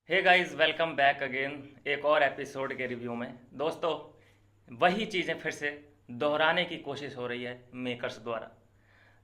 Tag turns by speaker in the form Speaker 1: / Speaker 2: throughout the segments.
Speaker 1: हे guys, welcome back again एक और episode के रिव्यू में। दोस्तों, वही चीज़ें फिर से दोहराने की कोशिश हो रही है मेकर्स द्वारा।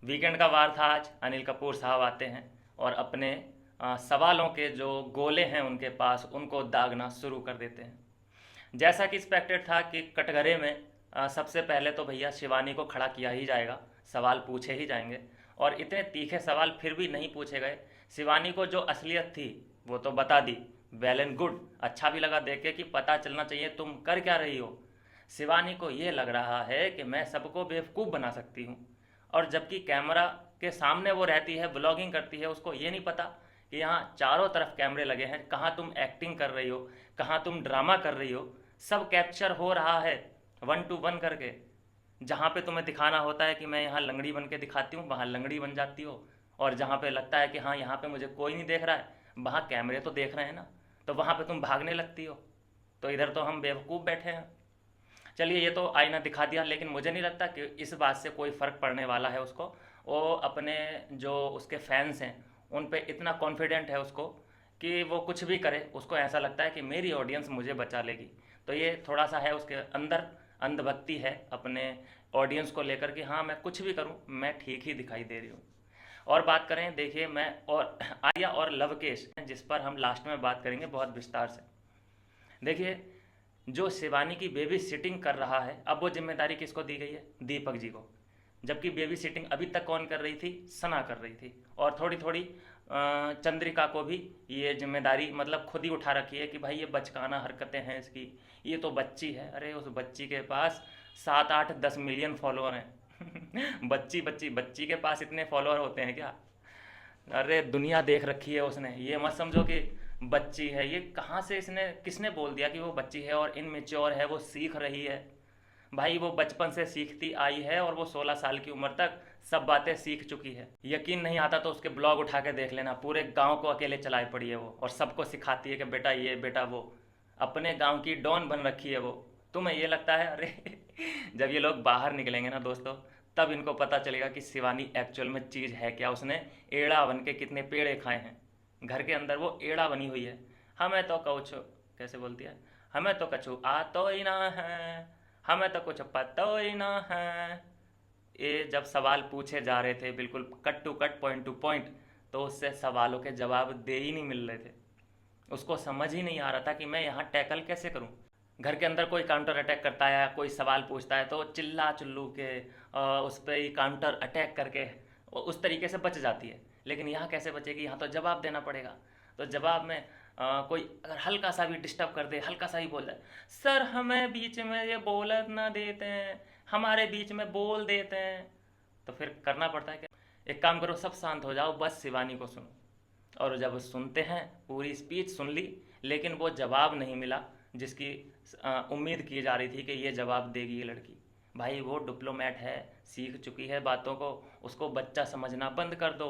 Speaker 1: वीकेंड का वार था आज। अनिल कपूर साहब आते हैं और अपने सवालों के जो गोले हैं उनके पास उनको दागना शुरू कर देते हैं। जैसा कि एक्सपेक्टेड था कि कटघरे में सबसे पहले तो भैया शिवानी को खड़ा किया ही जाएगा, सवाल पूछे ही जाएंगे। और इतने तीखे सवाल फिर भी नहीं पूछे गए। शिवानी को जो असलियत थी वो तो बता दी। वेल एंड गुड, अच्छा भी लगा देख के कि पता चलना चाहिए तुम कर क्या रही हो। शिवानी को ये लग रहा है कि मैं सबको बेवकूफ़ बना सकती हूँ, और जबकि कैमरा के सामने वो रहती है, ब्लॉगिंग करती है, उसको ये नहीं पता कि यहाँ चारों तरफ कैमरे लगे हैं। कहाँ तुम एक्टिंग कर रही हो, कहाँ तुम ड्रामा कर रही हो, सब कैप्चर हो रहा है 1 to 1 करके। जहाँ पे तुम्हें दिखाना होता है कि मैं यहाँ लंगड़ी बन के दिखाती हूँ, वहाँ लंगड़ी बन जाती हो। और जहाँ पे लगता है कि हाँ यहाँ पे मुझे कोई नहीं देख रहा है, वहाँ कैमरे तो देख रहे हैं ना, तो वहाँ पे तुम भागने लगती हो। तो इधर तो हम बेवकूफ़ बैठे हैं। चलिए, ये तो आईना दिखा दिया, लेकिन मुझे नहीं लगता कि इस बात से कोई फ़र्क पड़ने वाला है उसको। वो अपने जो उसके फैंस हैं उन पे इतना कॉन्फिडेंट है उसको कि वो कुछ भी करे, उसको ऐसा लगता है कि मेरी ऑडियंस मुझे बचा लेगी। तो ये थोड़ा सा है उसके अंदर अंधभक्ति है अपने ऑडियंस को लेकर कि हाँ मैं कुछ भी करूँ मैं ठीक ही दिखाई दे रही हूँ। और बात करें, देखिए मैं और आर्या और लवकेश जिस पर हम लास्ट में बात करेंगे बहुत विस्तार से। देखिए, जो शिवानी की बेबी सिटिंग कर रहा है, अब वो जिम्मेदारी किसको दी गई है? दीपक जी को। जबकि बेबी सिटिंग अभी तक कौन कर रही थी? सना कर रही थी। और थोड़ी थोड़ी चंद्रिका को भी ये जिम्मेदारी मतलब खुद ही उठा रखी है कि भाई ये बचकाना हरकतें हैं इसकी, ये तो बच्ची है। अरे उस बच्ची के पास 7 8 10 मिलियन फॉलोअर हैं। बच्ची बच्ची बच्ची के पास इतने फॉलोअर होते हैं क्या? अरे दुनिया देख रखी है उसने, ये मत समझो कि बच्ची है। ये कहाँ से इसने किसने बोल दिया कि वो बच्ची है और इनमेच्योर है, वो सीख रही है? भाई वो बचपन से सीखती आई है और वो 16 साल की उम्र तक सब बातें सीख चुकी है। यकीन नहीं आता तो उसके ब्लॉग उठा के देख लेना, पूरे गांव को अकेले चलाए पड़ी है वो, और सबको सिखाती है कि बेटा ये बेटा वो। अपने गांव की डॉन बन रखी है वो। तुम्हें ये लगता है? अरे जब ये लोग बाहर निकलेंगे ना दोस्तों, तब इनको पता चलेगा कि शिवानी एक्चुअल में चीज़ है क्या। उसने एड़ा बन के कितने पेड़े खाए हैं। घर के अंदर वो एड़ा बनी हुई है। हमें तो कौछ, कैसे बोलती है, हमें तो कछु आतो ही ना है, हमें तो कुछ पता ही ना है। ये जब सवाल पूछे जा रहे थे बिल्कुल cut to cut, point to point, तो उससे सवालों के जवाब दे ही नहीं मिल रहे थे। उसको समझ ही नहीं आ रहा था कि मैं यहाँ टैकल कैसे करूँ। घर के अंदर कोई काउंटर अटैक करता है, कोई सवाल पूछता है तो चिल्ला चिल्लू के उस पर ही काउंटर अटैक करके उस तरीके से बच जाती है। लेकिन यहाँ कैसे बचेगी? यहाँ तो जवाब देना पड़ेगा। तो जवाब में कोई अगर हल्का सा भी डिस्टर्ब कर दे, हल्का सा ही बोल दे, सर हमें बीच में ये बोलर ना देते हैं, हमारे बीच में बोल देते हैं, तो फिर करना पड़ता है क्या? एक काम करो, सब शांत हो जाओ, बस शिवानी को सुनो। और जब सुनते हैं, पूरी स्पीच सुन ली, लेकिन वो जवाब नहीं मिला जिसकी उम्मीद की जा रही थी कि ये जवाब देगी ये लड़की। भाई वो डिप्लोमेट है, सीख चुकी है बातों को, उसको बच्चा समझना बंद कर दो।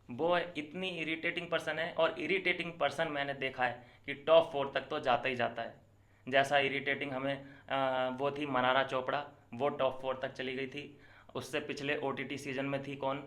Speaker 1: वो इतनी इरिटेटिंग पर्सन है, और इरिटेटिंग पर्सन मैंने देखा है कि टॉप 4 तक तो जाता ही जाता है। जैसा इरिटेटिंग हमें वो थी मनारा चोपड़ा, वो टॉप 4 तक चली गई थी। उससे पिछले ओटीटी सीजन में थी कौन,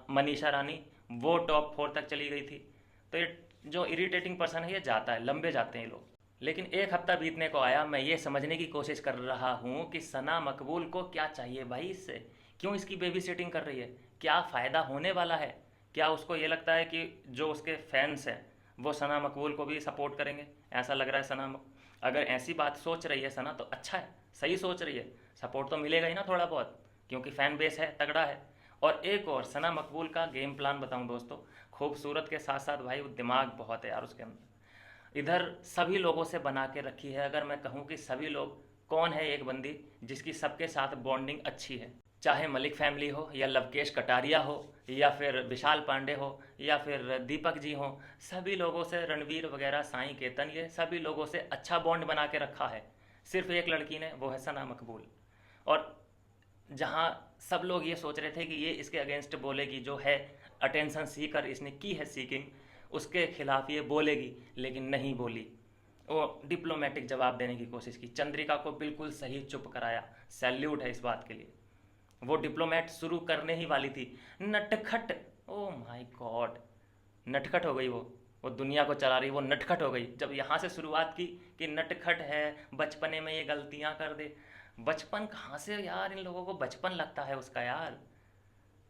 Speaker 1: मनीषा रानी, वो टॉप 4 तक चली गई थी। तो ये जो इरिटेटिंग पर्सन है ये जाता है, लंबे जाते हैं ये लोग। लेकिन एक हफ्ता बीतने को आया, मैं ये समझने की कोशिश कर रहा हूँ कि सना मकबूल को क्या चाहिए भाई इससे। क्यों इसकी बेबी सिटिंग कर रही है? क्या फ़ायदा होने वाला है? क्या उसको ये लगता है कि जो उसके फैंस हैं वो सना मकबूल को भी सपोर्ट करेंगे? ऐसा लग रहा है अगर ऐसी बात सोच रही है सना तो अच्छा है, सही सोच रही है। सपोर्ट तो मिलेगा ही ना थोड़ा बहुत, क्योंकि फ़ैन बेस है, तगड़ा है। और एक और सना मकबूल का गेम प्लान बताऊं दोस्तों, खूबसूरत के साथ साथ भाई वो दिमाग बहुत है यार उसके अंदर। इधर सभी लोगों से बना के रखी है। अगर मैं कहूँ कि सभी लोग, कौन है एक बंदी जिसकी सबके साथ बॉन्डिंग अच्छी है? चाहे मलिक फैमिली हो, या लवकेश कटारिया हो, या फिर विशाल पांडे हो, या फिर दीपक जी हो, सभी लोगों से, रणवीर वगैरह, साईं केतन, ये सभी लोगों से अच्छा बॉन्ड बना के रखा है। सिर्फ एक लड़की ने, वो है सना मकबूल। और जहाँ सब लोग ये सोच रहे थे कि ये इसके अगेंस्ट बोलेगी, जो है अटेंशन सीकर, इसने की है सीकिंग, उसके खिलाफ ये बोलेगी, लेकिन नहीं बोली। वो डिप्लोमेटिक जवाब देने की कोशिश की, चंद्रिका को बिल्कुल सही चुप कराया। सैल्यूट है इस बात के लिए। वो डिप्लोमेट शुरू करने ही वाली थी, नटखट, ओ माय गॉड, नटखट हो गई वो। वो दुनिया को चला रही, वो नटखट हो गई। जब यहाँ से शुरुआत की कि नटखट है, बचपने में ये गलतियाँ कर दे, बचपन कहाँ से यार, इन लोगों को बचपन लगता है उसका यार।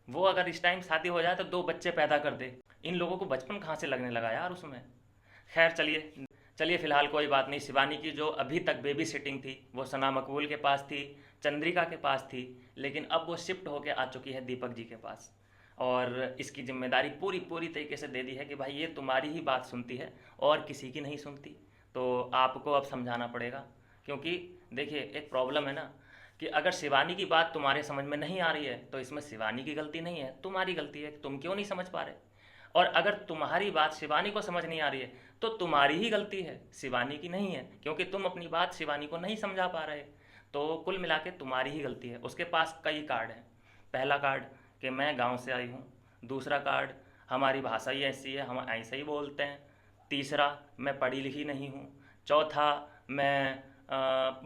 Speaker 1: वो अगर इस टाइम शादी हो जाए तो 2 बच्चे पैदा कर दे, इन लोगों को बचपन कहाँ से लगने लगा यार उसमें। खैर चलिए चलिए, फिलहाल कोई बात नहीं। शिवानी की जो अभी तक बेबी सिटिंग थी वो सना मकबूल के पास थी, चंद्रिका के पास थी, लेकिन अब वो शिफ्ट होके आ चुकी है दीपक जी के पास। और इसकी जिम्मेदारी पूरी पूरी तरीके से दे दी है कि भाई ये तुम्हारी ही बात सुनती है और किसी की नहीं सुनती। तो आपको अब समझाना पड़ेगा, क्योंकि देखिए एक प्रॉब्लम है ना, कि अगर शिवानी की बात तुम्हारे समझ में नहीं आ रही है तो इसमें शिवानी की गलती नहीं है, तुम्हारी गलती है, तुम क्यों नहीं समझ पा रहे। और अगर तुम्हारी बात शिवानी को समझ नहीं आ रही है तो तुम्हारी ही गलती है, शिवानी की नहीं है, क्योंकि तुम अपनी बात शिवानी को नहीं समझा पा रहे। तो कुल मिला के तुम्हारी ही गलती है। उसके पास कई कार्ड हैं। पहला कार्ड कि मैं गांव से आई हूँ, दूसरा कार्ड हमारी भाषा ही ऐसी है, हम ऐसे ही बोलते हैं, तीसरा मैं पढ़ी लिखी नहीं हूँ, चौथा मैं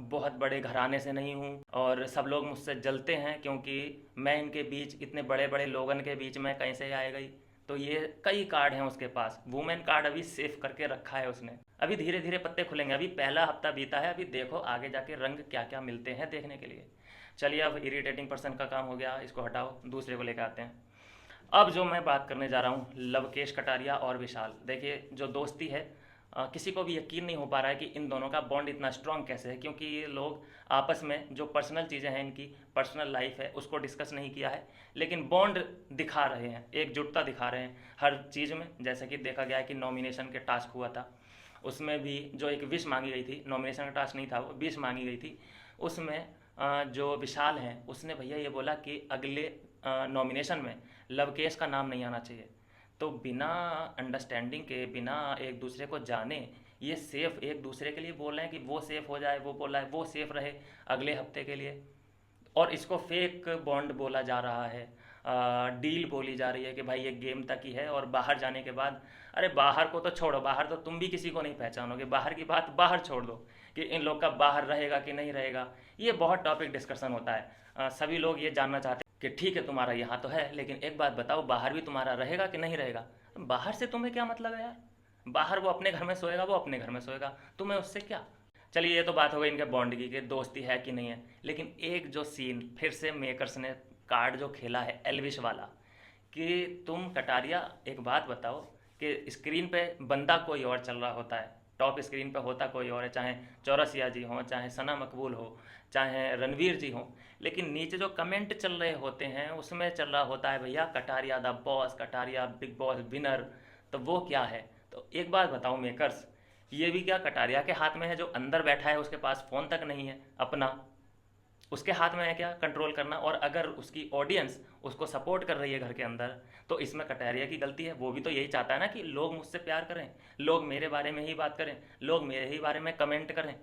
Speaker 1: बहुत बड़े घराने से नहीं हूँ और सब लोग मुझसे जलते हैं क्योंकि मैं इनके बीच, इतने बड़े बड़े लोगन के बीच में कैसे आ गई। तो ये कई कार्ड हैं उसके पास। वुमेन कार्ड अभी सेव करके रखा है उसने। अभी धीरे धीरे पत्ते खुलेंगे, अभी पहला हफ्ता बीता है, अभी देखो आगे जाके रंग क्या क्या मिलते हैं देखने के लिए। चलिए अब इरिटेटिंग पर्सन का काम हो गया, इसको हटाओ, दूसरे को लेकर आते हैं। अब जो मैं बात करने जा रहा हूँ, लवकेश कटारिया और विशाल। देखिए जो दोस्ती है, किसी को भी यकीन नहीं हो पा रहा है कि इन दोनों का बॉन्ड इतना स्ट्रांग कैसे है, क्योंकि ये लोग आपस में जो पर्सनल चीज़ें हैं, इनकी पर्सनल लाइफ है, उसको डिस्कस नहीं किया है, लेकिन बॉन्ड दिखा रहे हैं, एकजुटता दिखा रहे हैं हर चीज़ में। जैसे कि देखा गया है कि नॉमिनेशन के टास्क हुआ था, उसमें भी जो एक विश मांगी गई थी, नॉमिनेशन का टास्क नहीं था, वो विश मांगी गई थी। उसमें जो विशाल हैं उसने भैया ये बोला कि अगले नॉमिनेशन में लवकेश का नाम नहीं आना चाहिए। तो बिना अंडरस्टैंडिंग के, बिना एक दूसरे को जाने, ये सेफ एक दूसरे के लिए बोल रहे हैं कि वो सेफ हो जाए, वो बोल रहा है वो सेफ रहे अगले हफ्ते के लिए। और इसको फेक बॉन्ड बोला जा रहा है, डील बोली जा रही है कि भाई ये गेम तक ही है और बाहर जाने के बाद, अरे बाहर को तो छोड़ो, बाहर तो तुम भी किसी को नहीं पहचानोगे, बाहर की बात बाहर छोड़ दो कि इन लोग का बाहर रहेगा कि नहीं रहेगा। ये बहुत टॉपिक डिस्कशन होता है। सभी लोग ये जानना चाहते हैं कि ठीक है तुम्हारा यहाँ तो है, लेकिन एक बात बताओ, बाहर भी तुम्हारा रहेगा कि नहीं रहेगा। बाहर से तुम्हें क्या मतलब है यार, बाहर वो अपने घर में सोएगा, वो अपने घर में सोएगा, तुम्हें उससे क्या। चलिए ये तो बात हो गई इनके बॉन्ड की कि दोस्ती है कि नहीं है। लेकिन एक जो सीन फिर से मेकर्स ने कार्ड जो खेला है एल्विश वाला, कि तुम कटारिया एक बात बताओ कि स्क्रीन पे बंदा कोई और चल रहा होता है, टॉप स्क्रीन पे होता कोई और है, चाहे चौरसिया जी हों, चाहे सना मकबूल हो, चाहे रणवीर जी हों, लेकिन नीचे जो कमेंट चल रहे होते हैं उसमें चल रहा होता है भैया Kataria the boss, Kataria big boss winner. तो वो क्या है। तो एक बात बताओ मेकर्स, ये भी क्या कटारिया के हाथ में है, जो अंदर बैठा है उसके पास फ़ोन तक नहीं है अपना, उसके हाथ में है क्या कंट्रोल करना। और अगर उसकी ऑडियंस उसको सपोर्ट कर रही है घर के अंदर, तो इसमें कटारिया की गलती है। वो भी तो यही चाहता है ना कि लोग मुझसे प्यार करें, लोग मेरे बारे में ही बात करें, लोग मेरे ही बारे में कमेंट करें,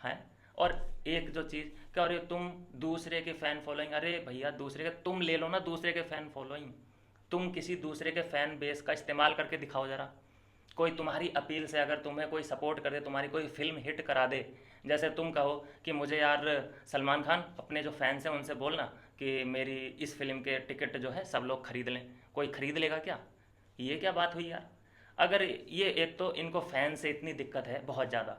Speaker 1: हैं। और एक जो चीज़ कि अरे तुम दूसरे के फ़ैन फॉलोइंग, अरे भैया दूसरे के तुम ले लो ना, दूसरे के फ़ैन फॉलोइंग, तुम किसी दूसरे के फ़ैन बेस का इस्तेमाल करके दिखाओ ज़रा। कोई तुम्हारी अपील से अगर तुम्हें कोई सपोर्ट कर दे, तुम्हारी कोई फिल्म हिट करा दे, जैसे तुम कहो कि मुझे यार सलमान खान, अपने जो फैंस हैं उनसे बोलना कि मेरी इस फिल्म के टिकट जो है सब लोग खरीद लें। कोई खरीद लेगा क्या। ये क्या बात हुई यार। अगर ये, एक तो इनको फ़ैन से इतनी दिक्कत है बहुत ज़्यादा,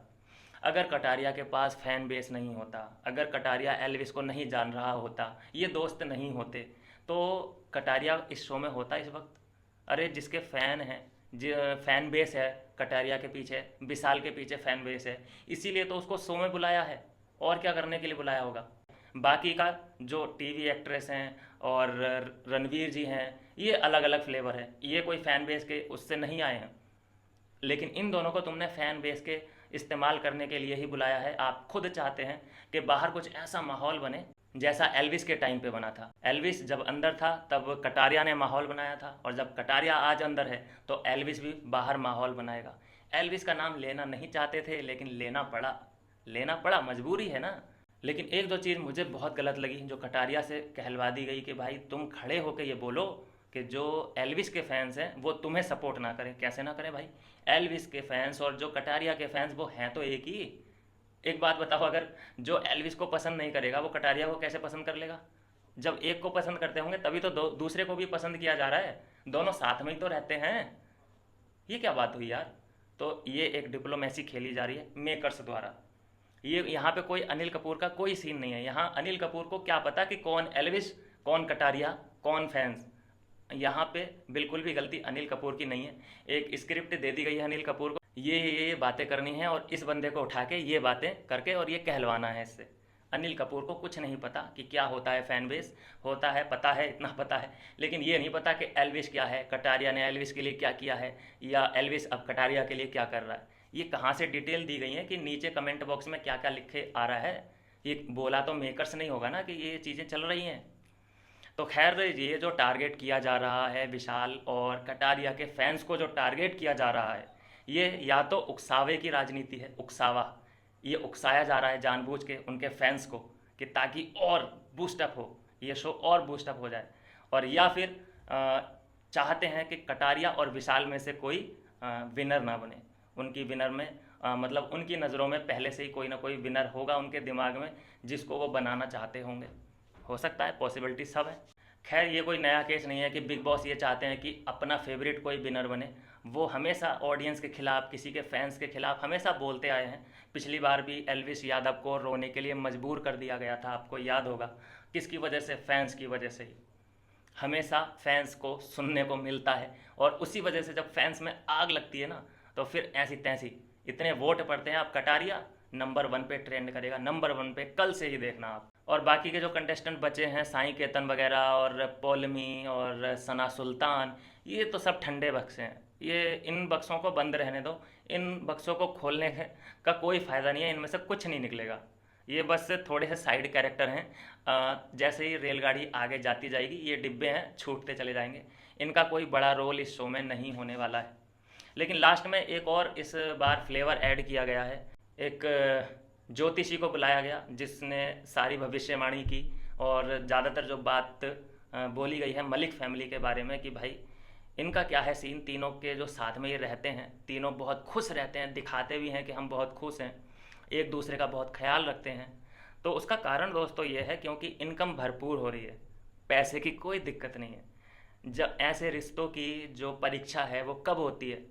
Speaker 1: अगर कटारिया के पास फ़ैन बेस नहीं होता, अगर कटारिया एल्विस को नहीं जान रहा होता, ये दोस्त नहीं होते, तो कटारिया इस शो में होता इस वक्त। अरे जिसके फ़ैन हैं, फ़ैन बेस है कटारिया के पीछे, विशाल के पीछे फ़ैन बेस है, इसीलिए तो उसको शो में बुलाया है। और क्या करने के लिए बुलाया होगा। बाकी का जो टीवी एक्ट्रेस हैं और रणवीर जी हैं, ये अलग अलग फ्लेवर है, ये कोई फ़ैन बेस के उससे नहीं आए हैं। लेकिन इन दोनों को तुमने फ़ैन बेस के इस्तेमाल करने के लिए ही बुलाया है। आप खुद चाहते हैं कि बाहर कुछ ऐसा माहौल बने जैसा एल्विस के टाइम पे बना था। एल्विस जब अंदर था तब कटारिया ने माहौल बनाया था, और जब कटारिया आज अंदर है तो एल्विस भी बाहर माहौल बनाएगा। एल्विस का नाम लेना नहीं चाहते थे, लेकिन लेना पड़ा, मजबूरी है ना। लेकिन एक दो चीज़ मुझे बहुत गलत लगी जो कटारिया से कहलवा दी गई कि भाई तुम खड़े होकर ये बोलो कि जो एल्विस के फैंस हैं वो तुम्हें सपोर्ट ना करें। कैसे ना करें भाई, एल्विस के फैंस और जो कटारिया के फैंस वो हैं तो एक ही। एक बात बताओ, अगर जो एल्विस को पसंद नहीं करेगा वो कटारिया को कैसे पसंद कर लेगा। जब एक को पसंद करते होंगे तभी तो दूसरे को भी पसंद किया जा रहा है, दोनों साथ में ही तो रहते हैं। ये क्या बात हुई यार। तो ये एक डिप्लोमेसी खेली जा रही है मेकर्स द्वारा। ये यहाँ पे कोई अनिल कपूर का कोई सीन नहीं है। यहाँ अनिल कपूर को क्या पता कि कौन एल्विस, कौन कटारिया, कौन फैंस। यहाँ पे बिल्कुल भी गलती अनिल कपूर की नहीं है। एक स्क्रिप्ट दे दी गई है अनिल कपूर को, ये बातें करनी है और इस बंदे को उठा के ये बातें करके और ये कहलवाना है इससे। अनिल कपूर को कुछ नहीं पता कि क्या होता है फैन बेस। होता है, पता है, इतना पता है, लेकिन ये नहीं पता कि एल्विस क्या है, कटारिया ने एल्विस के लिए क्या किया है, या एल्विस अब कटारिया के लिए क्या कर रहा है। ये कहाँ से डिटेल दी गई है कि नीचे कमेंट बॉक्स में क्या क्या लिखे आ रहा है। ये बोला तो मेकर्स नहीं होगा ना कि ये चीज़ें चल रही हैं। तो खैर, ये जो टारगेट किया जा रहा है विशाल और कटारिया के फैंस को, जो टारगेट किया जा रहा है, ये या तो उकसावे की राजनीति है, उकसावा। ये उकसाया जा रहा है जानबूझ के उनके फैंस को कि ताकि और बूस्टअप हो, ये शो और बूस्टअप हो जाए। और या फिर चाहते हैं कि कटारिया और विशाल में से कोई विनर ना बने। उनकी विनर में मतलब उनकी नज़रों में पहले से ही कोई ना कोई विनर होगा उनके दिमाग में, जिसको वो बनाना चाहते होंगे। हो सकता है, पॉसिबिलिटी सब है। खैर, ये कोई नया केस नहीं है कि बिग बॉस ये चाहते हैं कि अपना फेवरेट कोई विनर बने। वो हमेशा ऑडियंस के खिलाफ, किसी के फैंस के खिलाफ हमेशा बोलते आए हैं। पिछली बार भी एल्विस यादव को रोने के लिए मजबूर कर दिया गया था, आपको याद होगा। किसकी वजह से? फैंस की वजह से ही। हमेशा फैंस को सुनने को मिलता है और उसी वजह से जब फैंस में आग लगती है ना, तो फिर ऐसी तैसी इतने वोट पड़ते हैं। आप कटारिया नंबर 1 पे ट्रेंड करेगा, नंबर 1 पे, कल से ही देखना आप। और बाकी के जो कंटेस्टेंट बचे हैं, साई केतन वगैरह और पौलमी और सना सुल्तान, ये तो सब ठंडे बक्से हैं। ये इन बक्सों को बंद रहने दो। इन बक्सों को खोलने का कोई फ़ायदा नहीं है, इनमें से कुछ नहीं निकलेगा। ये बस थोड़े से साइड कैरेक्टर हैं। जैसे ही रेलगाड़ी आगे जाती जाएगी, ये डिब्बे हैं, छूटते चले जाएंगे। इनका कोई बड़ा रोल इस शो में नहीं होने वाला है। लेकिन लास्ट में एक और इस बार फ्लेवर ऐड किया गया है। एक ज्योतिषी को बुलाया गया जिसने सारी भविष्यवाणी की, और ज़्यादातर जो बात बोली गई है मलिक फैमिली के बारे में कि भाई इनका क्या है सीन। तीनों के जो साथ में ये रहते हैं, तीनों बहुत खुश रहते हैं, दिखाते भी हैं कि हम बहुत खुश हैं, एक दूसरे का बहुत ख्याल रखते हैं। तो उसका कारण दोस्तों ये है क्योंकि इनकम भरपूर हो रही है, पैसे की कोई दिक्कत नहीं है। जब ऐसे रिश्तों की जो परीक्षा है वो कब होती है?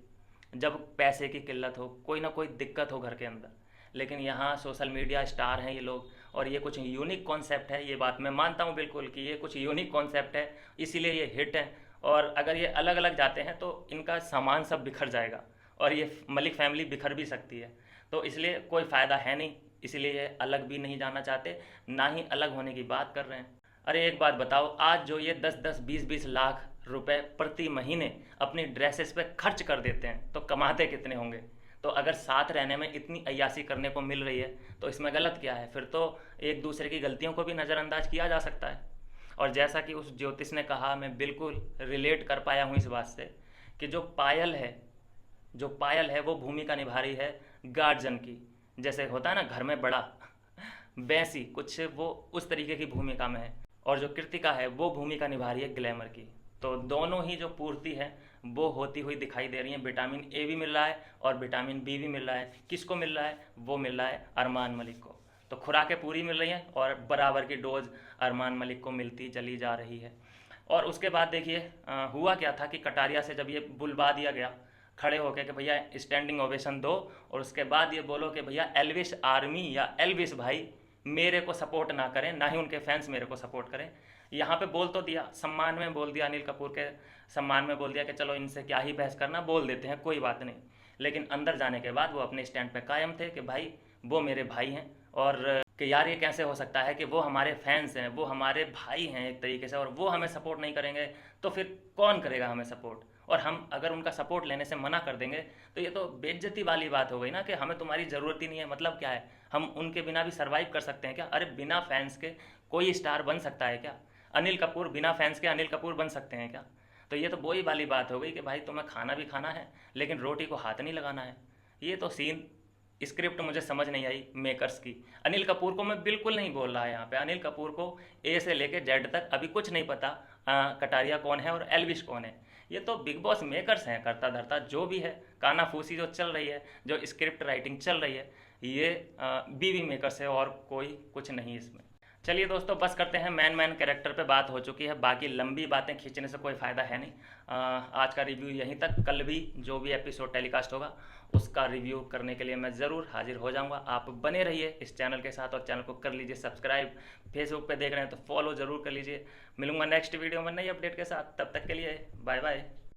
Speaker 1: जब पैसे की किल्लत हो, कोई ना कोई दिक्कत हो घर के अंदर। लेकिन यहाँ सोशल मीडिया स्टार हैं ये लोग, और ये कुछ यूनिक कॉन्सेप्ट है। ये बात मैं मानता हूँ बिल्कुल कि ये कुछ यूनिक कॉन्सेप्ट है, इसीलिए ये हिट है। और अगर ये अलग अलग जाते हैं तो इनका सामान सब बिखर जाएगा, और ये मलिक फैमिली बिखर भी सकती है। तो इसलिए कोई फ़ायदा है नहीं, इसलिए ये अलग भी नहीं जाना चाहते, ना ही अलग होने की बात कर रहे हैं। अरे एक बात बताओ, आज जो ये 10-10, 20-20 लाख रुपए प्रति महीने अपनी ड्रेसेस पे खर्च कर देते हैं, तो कमाते कितने होंगे? तो अगर साथ रहने में इतनी अय्याशी करने को मिल रही है तो इसमें गलत क्या है? फिर तो एक दूसरे की गलतियों को भी नज़रअंदाज किया जा सकता है। और जैसा कि उस ज्योतिष ने कहा, मैं बिल्कुल रिलेट कर पाया हूँ इस बात से, कि जो पायल है वो भूमिका निभा रही है गार्जियन की। जैसे होता है ना घर में बड़ा, वैसी कुछ वो उस तरीके की भूमिका में है। और जो कृतिका है वो भूमिका निभा रही है ग्लैमर की। तो दोनों ही जो पूर्ति है वो होती हुई दिखाई दे रही है। विटामिन ए भी मिल रहा है और विटामिन बी भी मिल रहा है। किसको मिल रहा है? वो मिल रहा है अरमान मलिक को। तो खुराकें पूरी मिल रही हैं और बराबर की डोज अरमान मलिक को मिलती चली जा रही है। और उसके बाद देखिए हुआ क्या था कि कटारिया से जब ये बुलवा दिया गया खड़े होकर कि भैया स्टैंडिंग ओवेशन दो, और उसके बाद ये बोलो कि भैया एल्विस आर्मी या एल्विस भाई मेरे को सपोर्ट ना करें, ना ही उनके फैंस मेरे को सपोर्ट करें। यहाँ पे बोल तो दिया, सम्मान में बोल दिया, अनिल कपूर के सम्मान में बोल दिया कि चलो इनसे क्या ही बहस करना, बोल देते हैं, कोई बात नहीं। लेकिन अंदर जाने के बाद वो अपने स्टैंड पे कायम थे कि भाई वो मेरे भाई हैं, और कि यार ये कैसे हो सकता है कि वो हमारे फैंस हैं, वो हमारे भाई हैं एक तरीके से, और वो हमें सपोर्ट नहीं करेंगे तो फिर कौन करेगा हमें सपोर्ट? और हम अगर उनका सपोर्ट लेने से मना कर देंगे तो ये तो बेइज्जती वाली बात हो गई ना, कि हमें तुम्हारी ज़रूरत ही नहीं है। मतलब क्या है, हम उनके बिना भी सर्वाइव कर सकते हैं क्या? अरे बिना फैंस के कोई स्टार बन सकता है क्या? अनिल कपूर बिना फैंस के अनिल कपूर बन सकते हैं क्या? तो ये तो वही वाली बात हो गई कि भाई तुम्हें खाना भी खाना है लेकिन रोटी को हाथ नहीं लगाना है। ये तो सीन, स्क्रिप्ट मुझे समझ नहीं आई मेकर्स की। अनिल कपूर को मैं बिल्कुल नहीं बोल रहा यहाँ पे, अनिल कपूर को ए से लेके जेड तक अभी कुछ नहीं पता कटारिया कौन है और एल्विश कौन है। ये तो बिग बॉस मेकर्स हैं, करता धरता जो भी है, कानाफूसी जो चल रही है, जो स्क्रिप्ट राइटिंग चल रही है, ये बीवी मेकर्स है और कोई कुछ नहीं इसमें। चलिए दोस्तों, बस करते हैं। मैन कैरेक्टर पे बात हो चुकी है, बाकी लंबी बातें खींचने से कोई फ़ायदा है नहीं। आज का रिव्यू यहीं तक। कल भी जो भी एपिसोड टेलीकास्ट होगा उसका रिव्यू करने के लिए मैं ज़रूर हाजिर हो जाऊंगा। आप बने रहिए इस चैनल के साथ और चैनल को कर लीजिए सब्सक्राइब। फेसबुक पे देख रहे हैं तो फॉलो ज़रूर कर लीजिए। मिलूंगा नेक्स्ट वीडियो में नई अपडेट के साथ, तब तक के लिए बाय बाय।